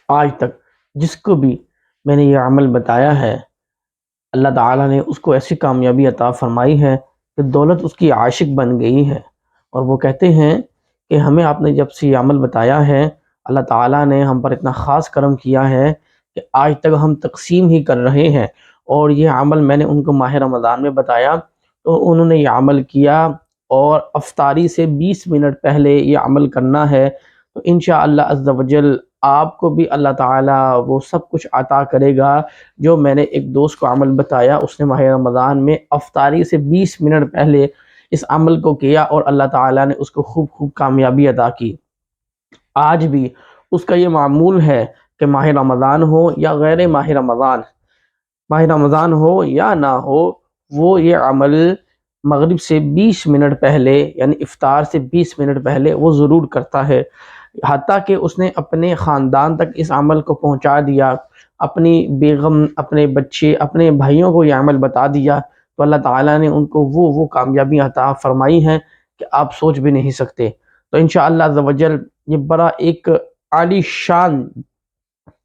آج تک جس کو بھی میں نے یہ عمل بتایا ہے، اللہ تعالیٰ نے اس کو ایسی کامیابی عطا فرمائی ہے کہ دولت اس کی عاشق بن گئی ہے۔ اور وہ کہتے ہیں کہ ہمیں آپ نے جب سے یہ عمل بتایا ہے، اللہ تعالیٰ نے ہم پر اتنا خاص کرم کیا ہے کہ آج تک ہم تقسیم ہی کر رہے ہیں۔ اور یہ عمل میں نے ان کو ماہ رمضان میں بتایا تو انہوں نے یہ عمل کیا، اور افطاری سے 20 منٹ پہلے یہ عمل کرنا ہے۔ تو انشاءاللہ عز و جل آپ کو بھی اللہ تعالیٰ وہ سب کچھ عطا کرے گا جو میں نے ایک دوست کو عمل بتایا۔ اس نے ماہ رمضان میں افطاری سے 20 منٹ پہلے اس عمل کو کیا اور اللہ تعالیٰ نے اس کو خوب کامیابی عطا کی۔ آج بھی اس کا یہ معمول ہے کہ ماہ رمضان ہو یا غیر ماہ رمضان ہو یا نہ ہو، وہ یہ عمل مغرب سے 20 منٹ پہلے یعنی افطار سے 20 منٹ پہلے وہ ضرور کرتا ہے۔ حتیٰ کہ اس نے اپنے خاندان تک اس عمل کو پہنچا دیا، اپنی بیگم، اپنے بچے، اپنے بھائیوں کو یہ عمل بتا دیا، تو اللہ تعالیٰ نے ان کو وہ کامیابی عطا فرمائی ہے کہ آپ سوچ بھی نہیں سکتے۔ تو انشاءاللہ عز و جل یہ بڑا ایک عالی شان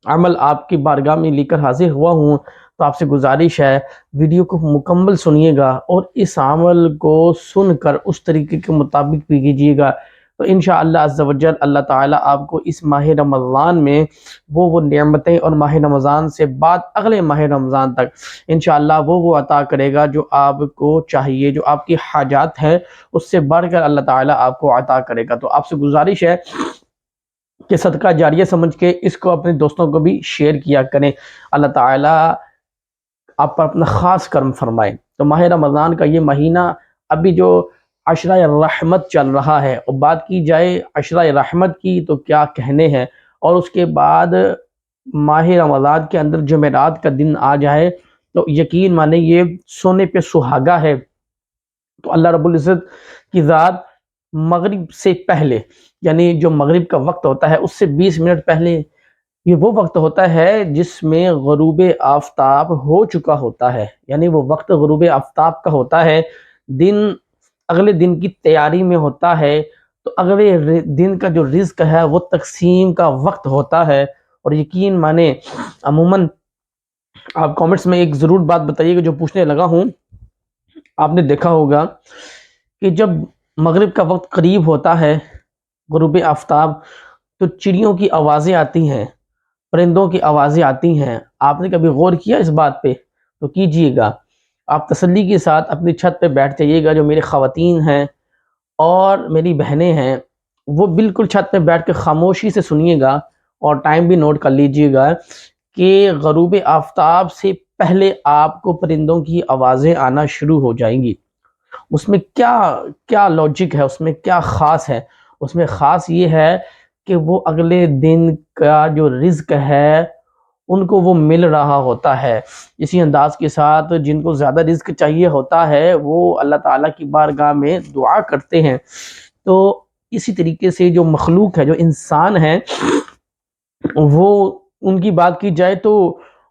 عمل آپ کی بارگاہ میں لے کر حاضر ہوا ہوں۔ تو آپ سے گزارش ہے ویڈیو کو مکمل سنیے گا اور اس عمل کو سن کر اس طریقے کے مطابق بھی کیجیے گا، تو انشاءاللہ عز و جل اللہ تعالیٰ آپ کو اس ماہ رمضان میں وہ نعمتیں، اور ماہ رمضان سے بعد اگلے ماہ رمضان تک انشاءاللہ وہ عطا کرے گا جو آپ کو چاہیے، جو آپ کی حاجات ہے اس سے بڑھ کر اللہ تعالیٰ آپ کو عطا کرے گا۔ تو آپ سے گزارش ہے کہ صدقہ جاریہ سمجھ کے اس کو اپنے دوستوں کو بھی شیئر کیا کریں۔ اللہ تعالیٰ آپ پر اپنا خاص کرم فرمائے۔ تو ماہ رمضان کا یہ مہینہ ابھی جو عشرہ رحمت چل رہا ہے، اور بات کی جائے عشرہ رحمت کی تو کیا کہنے ہیں، اور اس کے بعد ماہ رمضان کے اندر جمعرات کا دن آ جائے تو یقین مانے یہ سونے پہ سہاگا ہے۔ تو اللہ رب العزت کی ذات مغرب سے پہلے، یعنی جو مغرب کا وقت ہوتا ہے اس سے 20 منٹ پہلے، یہ وہ وقت ہوتا ہے جس میں غروب آفتاب ہو چکا ہوتا ہے، یعنی وہ وقت غروب آفتاب کا ہوتا ہے، دن اگلے دن کی تیاری میں ہوتا ہے، تو اگلے دن کا جو رزق ہے وہ تقسیم کا وقت ہوتا ہے۔ اور یقین مانے عموماً آپ کامنٹس میں ایک ضرور بات بتائیے گا جو پوچھنے لگا ہوں۔ آپ نے دیکھا ہوگا کہ جب مغرب کا وقت قریب ہوتا ہے، غروب آفتاب، تو چڑیوں کی آوازیں آتی ہیں، پرندوں کی آوازیں آتی ہیں۔ آپ نے کبھی غور کیا اس بات پہ؟ تو کیجئے گا۔ آپ تسلی کے ساتھ اپنی چھت پہ بیٹھ جائیے گا، جو میری خواتین ہیں اور میری بہنیں ہیں وہ بالکل چھت پہ بیٹھ کے خاموشی سے سنیے گا، اور ٹائم بھی نوٹ کر لیجئے گا کہ غروب آفتاب سے پہلے آپ کو پرندوں کی آوازیں آنا شروع ہو جائیں گی۔ اس میں کیا لاجک ہے، اس میں کیا خاص ہے؟ اس میں خاص یہ ہے کہ وہ اگلے دن کا جو رزق ہے ان کو وہ مل رہا ہوتا ہے۔ اسی انداز کے ساتھ جن کو زیادہ رزق چاہیے ہوتا ہے وہ اللہ تعالیٰ کی بارگاہ میں دعا کرتے ہیں۔ تو اسی طریقے سے جو مخلوق ہے، جو انسان ہے، وہ ان کی بات کی جائے تو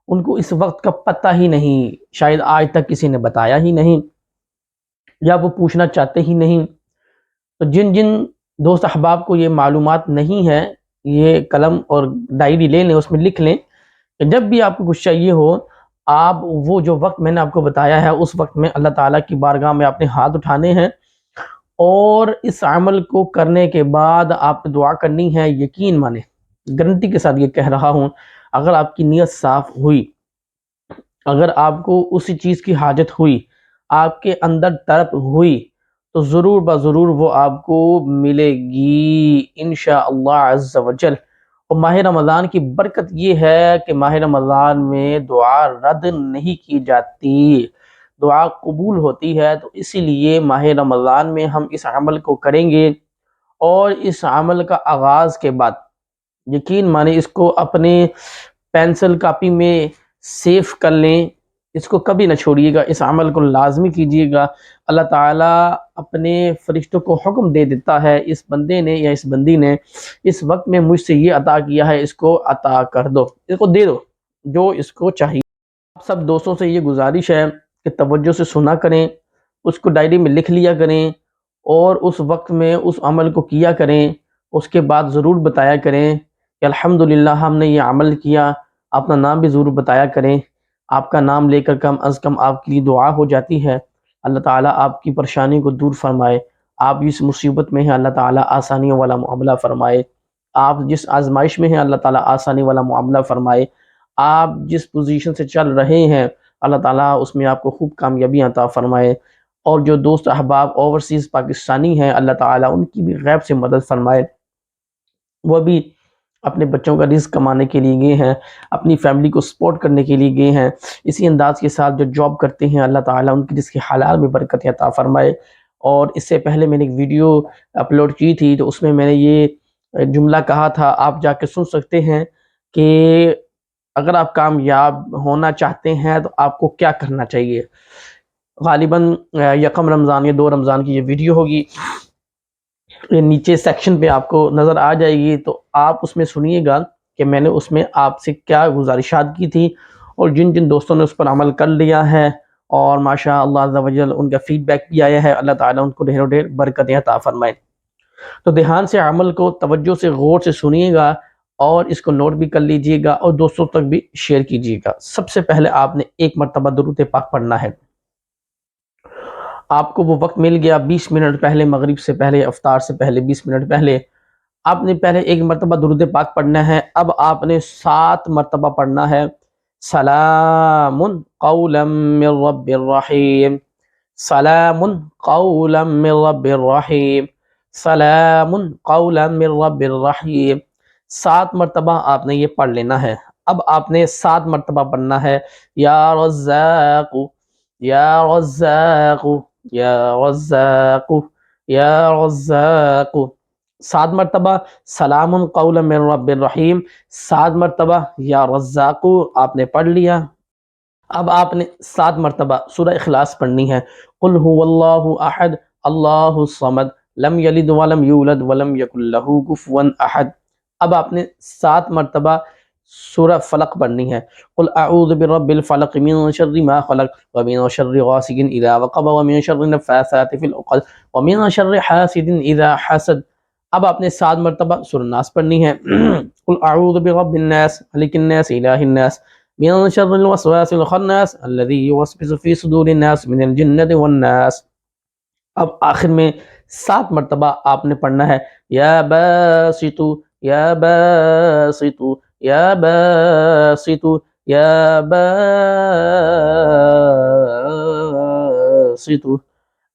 ان کو اس وقت کا پتہ ہی نہیں، شاید آج تک کسی نے بتایا ہی نہیں، یا وہ پوچھنا چاہتے ہی نہیں۔ تو جن دوست احباب کو یہ معلومات نہیں ہے، یہ قلم اور ڈائری لے لیں، اس میں لکھ لیں کہ جب بھی آپ کو کچھ چاہیے ہو، آپ وہ جو وقت میں نے آپ کو بتایا ہے اس وقت میں اللہ تعالیٰ کی بارگاہ میں اپنے ہاتھ اٹھانے ہیں، اور اس عمل کو کرنے کے بعد آپ نے دعا کرنی ہے۔ یقین مانے، گارنٹی کے ساتھ یہ کہہ رہا ہوں، اگر آپ کی نیت صاف ہوئی، اگر آپ کو اسی چیز کی حاجت ہوئی، آپ کے اندر طلب ہوئی، تو ضرور بضرور وہ آپ کو ملے گی انشاءاللہ عز و جل۔ اور ماہ رمضان کی برکت یہ ہے کہ ماہ رمضان میں دعا رد نہیں کی جاتی، دعا قبول ہوتی ہے۔ تو اسی لیے ماہ رمضان میں ہم اس عمل کو کریں گے، اور اس عمل کا آغاز کے بعد یقین مانے اس کو اپنے پینسل کاپی میں سیو کر لیں، اس کو کبھی نہ چھوڑیے گا، اس عمل کو لازمی کیجیے گا۔ اللہ تعالیٰ اپنے فرشتوں کو حکم دے دیتا ہے، اس بندے نے یا اس بندی نے اس وقت میں مجھ سے یہ عطا کیا ہے، اس کو عطا کر دو، اس کو دے دو جو اس کو چاہیے۔ آپ سب دوستوں سے یہ گزارش ہے کہ توجہ سے سنا کریں، اس کو ڈائری میں لکھ لیا کریں، اور اس وقت میں اس عمل کو کیا کریں۔ اس کے بعد ضرور بتایا کریں کہ الحمدللہ ہم نے یہ عمل کیا، اپنا نام بھی ضرور بتایا کریں، آپ کا نام لے کر کم از کم آپ کے لیے دعا ہو جاتی ہے، اللہ تعالیٰ آپ کی پریشانی کو دور فرمائے، آپ جس مصیبت میں ہیں اللہ تعالیٰ آسانیوں والا معاملہ فرمائے، آپ جس آزمائش میں ہیں اللہ تعالیٰ آسانی والا معاملہ فرمائے، آپ جس پوزیشن سے چل رہے ہیں اللہ تعالیٰ اس میں آپ کو خوب کامیابی عطا فرمائے، اور جو دوست احباب اوورسیز پاکستانی ہیں اللہ تعالیٰ ان کی بھی غیب سے مدد فرمائے، وہ بھی اپنے بچوں کا رزق کمانے کے لیے گئے ہیں، اپنی فیملی کو سپورٹ کرنے کے لیے گئے ہیں، اسی انداز کے ساتھ جو جاب کرتے ہیں اللہ تعالیٰ ان کی رزق حلال میں برکت عطا فرمائے۔ اور اس سے پہلے میں نے ایک ویڈیو اپلوڈ کی تھی تو اس میں میں نے یہ جملہ کہا تھا، آپ جا کے سن سکتے ہیں کہ اگر آپ کامیاب ہونا چاہتے ہیں تو آپ کو کیا کرنا چاہیے۔ غالباً یکم رمضان یا 2 رمضان کی یہ ویڈیو ہوگی، یہ نیچے سیکشن پہ آپ کو نظر آ جائے گی، تو آپ اس میں سنیے گا کہ میں نے اس میں آپ سے کیا گزارشات کی تھی، اور جن جن دوستوں نے اس پر عمل کر لیا ہے اور ماشاء اللہ عز و جل ان کا فیڈ بیک بھی آیا ہے، اللہ تعالیٰ ان کو ڈھیر و ڈھیر برکتیں عطا فرمائے۔ تو دھیان سے عمل کو توجہ سے غور سے سنیے گا اور اس کو نوٹ بھی کر لیجئے گا اور دوستوں تک بھی شیئر کیجئے گا۔ سب سے پہلے آپ نے ایک مرتبہ درود پاک پڑھنا ہے۔ آپ کو وہ وقت مل گیا 20 منٹ پہلے، مغرب سے پہلے، افطار سے پہلے 20 منٹ پہلے آپ نے پہلے ایک مرتبہ درود پاک پڑھنا ہے۔ اب آپ نے 7 مرتبہ پڑھنا ہے سلام قولا من رب الرحیم، سلام قولا من رب الرحیم، سلام قولا من رب الرحیم۔ 7 مرتبہ آپ نے یہ پڑھ لینا ہے۔ اب آپ نے 7 مرتبہ پڑھنا ہے یا رزاق یا رزاق یا رزاق یا رزاق، 7 مرتبہ سلام قولا من رب الرحیم، 7 مرتبہ یا رزاق آپ نے پڑھ لیا۔ اب آپ نے 7 مرتبہ سورہ اخلاص پڑھنی ہے، قل هو اللہ احد اللہ الصمد لم یلد ولم یولد ولم یکن لہ کفوا احد۔ اب آپ نے 7 مرتبہ سورہ فلق پڑھنی ہے، قل اعوذ برب الفلق من شر ما خلق ومن شر غاسق اذا وقب ومن شر النفاثات في العقد ومن شر حاسد اذا حسد۔ اب آپ نے 7 مرتبہ سورہ ناس پڑھنی ہے، قل اعوذ برب الناس ملک الناس الہ الناس من شر الوسواس الخناس الذي يوسوس في صدور الناس من الجنة والناس۔ اب آخر میں 7 مرتبہ آپ نے پڑھنا ہے یا باسط یا باسط یا باسط یا باسط۔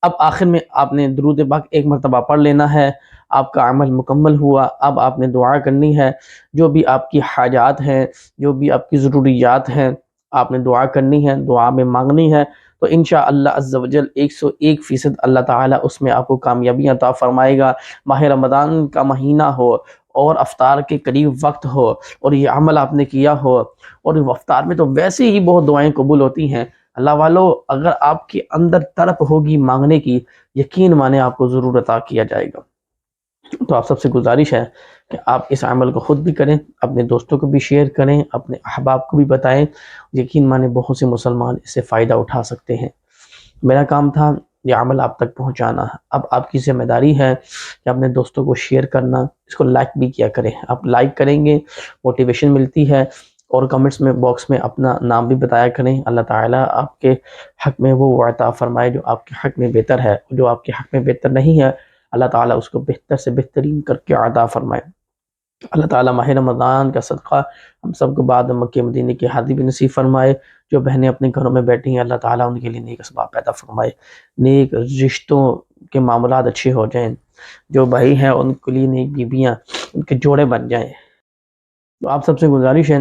اب آخر میں آپ نے درود پاک ایک مرتبہ پڑھ لینا ہے، آپ کا عمل مکمل ہوا۔ اب آپ نے دعا کرنی ہے، جو بھی آپ کی حاجات ہیں، جو بھی آپ کی ضروریات ہیں آپ نے دعا کرنی ہے، دعا میں مانگنی ہے، تو انشاءاللہ عز و جل 101% اللہ تعالیٰ اس میں آپ کو کامیابی عطا فرمائے گا۔ ماہ رمضان کا مہینہ ہو اور افطار کے قریب وقت ہو اور یہ عمل آپ نے کیا ہو، اور افطار میں تو ویسے ہی بہت دعائیں قبول ہوتی ہیں، اللہ والو اگر آپ کے اندر تڑپ ہوگی مانگنے کی، یقین مانے آپ کو ضرور عطا کیا جائے گا۔ تو آپ سب سے گزارش ہے کہ آپ اس عمل کو خود بھی کریں، اپنے دوستوں کو بھی شیئر کریں، اپنے احباب کو بھی بتائیں، یقین مانے بہت سے مسلمان اس سے فائدہ اٹھا سکتے ہیں۔ میرا کام تھا یہ عمل آپ تک پہنچانا، اب آپ کی ذمہ داری ہے کہ اپنے دوستوں کو شیئر کرنا، اس کو لائک بھی کیا کریں، آپ لائک کریں گے موٹیویشن ملتی ہے، اور کمنٹس میں باکس میں اپنا نام بھی بتایا کریں۔ اللہ تعالیٰ آپ کے حق میں وہ عطا فرمائے جو آپ کے حق میں بہتر ہے، جو آپ کے حق میں بہتر نہیں ہے اللہ تعالیٰ اس کو بہتر سے بہترین کر کے عطا فرمائے۔ اللہ تعالیٰ ماہ رمضان کا صدقہ ہم سب کو بعد مکہ مدینے کی حاضری بھی نصیب فرمائے۔ جو بہنیں اپنے گھروں میں بیٹھی ہیں اللہ تعالیٰ ان کے لیے نیک اسباب پیدا فرمائے، نیک رشتوں کے معاملات اچھے ہو جائیں، جو بھائی ہیں ان کے لیے نیک بیویاں ان کے جوڑے بن جائیں۔ تو آپ سب سے گزارش ہے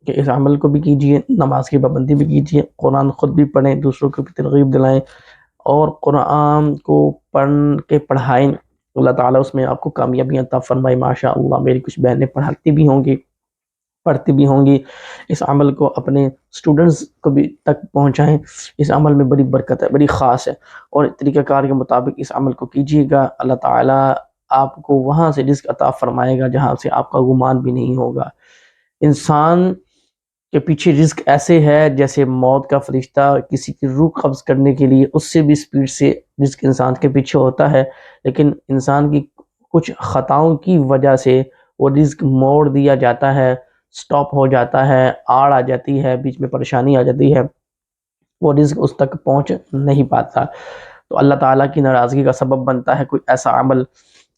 کہ اس عمل کو بھی کیجئے، نماز کی پابندی بھی کیجئے، قرآن خود بھی پڑھیں، دوسروں کو بھی ترغیب دلائیں، اور قرآن کو پڑھ کے پڑھائیں، اللہ تعالیٰ اس میں آپ کو کامیابی عطا فرمائے۔ ماشاء اللہ میری کچھ بہنیں پڑھاتی بھی ہوں گی، پڑھتی بھی ہوں گی، اس عمل کو اپنے سٹوڈنٹس کو بھی تک پہنچائیں، اس عمل میں بڑی برکت ہے، بڑی خاص ہے، اور طریقہ کار کے مطابق اس عمل کو کیجیے گا، اللہ تعالیٰ آپ کو وہاں سے رزق عطا فرمائے گا جہاں سے آپ کا گمان بھی نہیں ہوگا۔ انسان کے پیچھے رزق ایسے ہے جیسے موت کا فرشتہ کسی کی روح قبض کرنے کے لیے اس سے بھی سپیڈ سے رزق انسان کے پیچھے ہوتا ہے، لیکن انسان کی کچھ خطاؤں کی وجہ سے وہ رزق موڑ دیا جاتا ہے، سٹاپ ہو جاتا ہے، آڑ آ جاتی ہے، بیچ میں پریشانی آ جاتی ہے، وہ رزق اس تک پہنچ نہیں پاتا، تو اللہ تعالیٰ کی ناراضگی کا سبب بنتا ہے کوئی ایسا عمل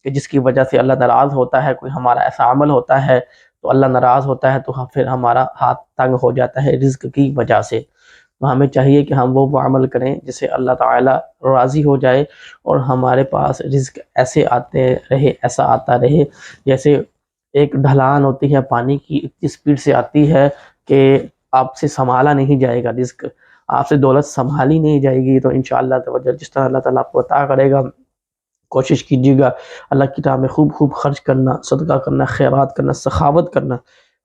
کہ جس کی وجہ سے اللہ ناراض ہوتا ہے، کوئی ہمارا ایسا عمل ہوتا ہے تو اللہ ناراض ہوتا ہے، تو پھر ہمارا ہاتھ تنگ ہو جاتا ہے رزق کی وجہ سے۔ تو ہمیں چاہیے کہ ہم وہ عمل کریں جس سے اللہ تعالیٰ راضی ہو جائے اور ہمارے پاس رزق ایسے آتے رہے، ایسا آتا رہے جیسے ایک ڈھلان ہوتی ہے پانی کی، اتنی سپیڈ سے آتی ہے کہ آپ سے سنبھالا نہیں جائے گا رزق، آپ سے دولت سنبھالی نہیں جائے گی۔ تو انشاءاللہ تعالیٰ جس طرح اللہ تعالیٰ آپ کو عطا کرے گا، کوشش کیجیے گا اللہ کی راہ میں خوب خوب خرچ کرنا، صدقہ کرنا، خیرات کرنا، سخاوت کرنا۔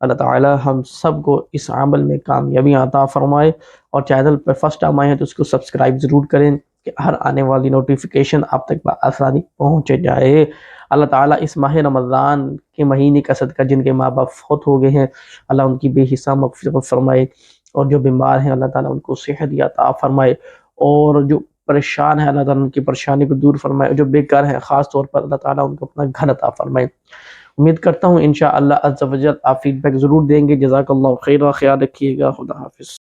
اللہ تعالی ہم سب کو اس عمل میں کامیابی عطا فرمائے، اور چینل پر فرسٹ ٹائم آئے ہیں تو اس کو سبسکرائب ضرور کریں کہ ہر آنے والی نوٹیفیکیشن آپ تک بآسانی پہنچ جائے۔ اللہ تعالیٰ اس ماہ رمضان کے مہینے کا صدقہ جن کے ماں باپ فوت ہو گئے ہیں، اللہ ان کی بے حساب مغفرت فرمائے، اور جو بیمار ہیں اللہ تعالیٰ ان کو صحت عطا فرمائے، اور جو پریشان ہے اللہ تعالیٰ ان کی پریشانی کو دور فرمائے، جو بیکار ہیں خاص طور پر اللہ تعالیٰ ان کو اپنا گھر عطا فرمائے۔ امید کرتا ہوں انشاءاللہ عز و جل آپ فیڈ بیک ضرور دیں گے۔ جزاک اللہ خیر، خیال رکھیے گا، خدا حافظ۔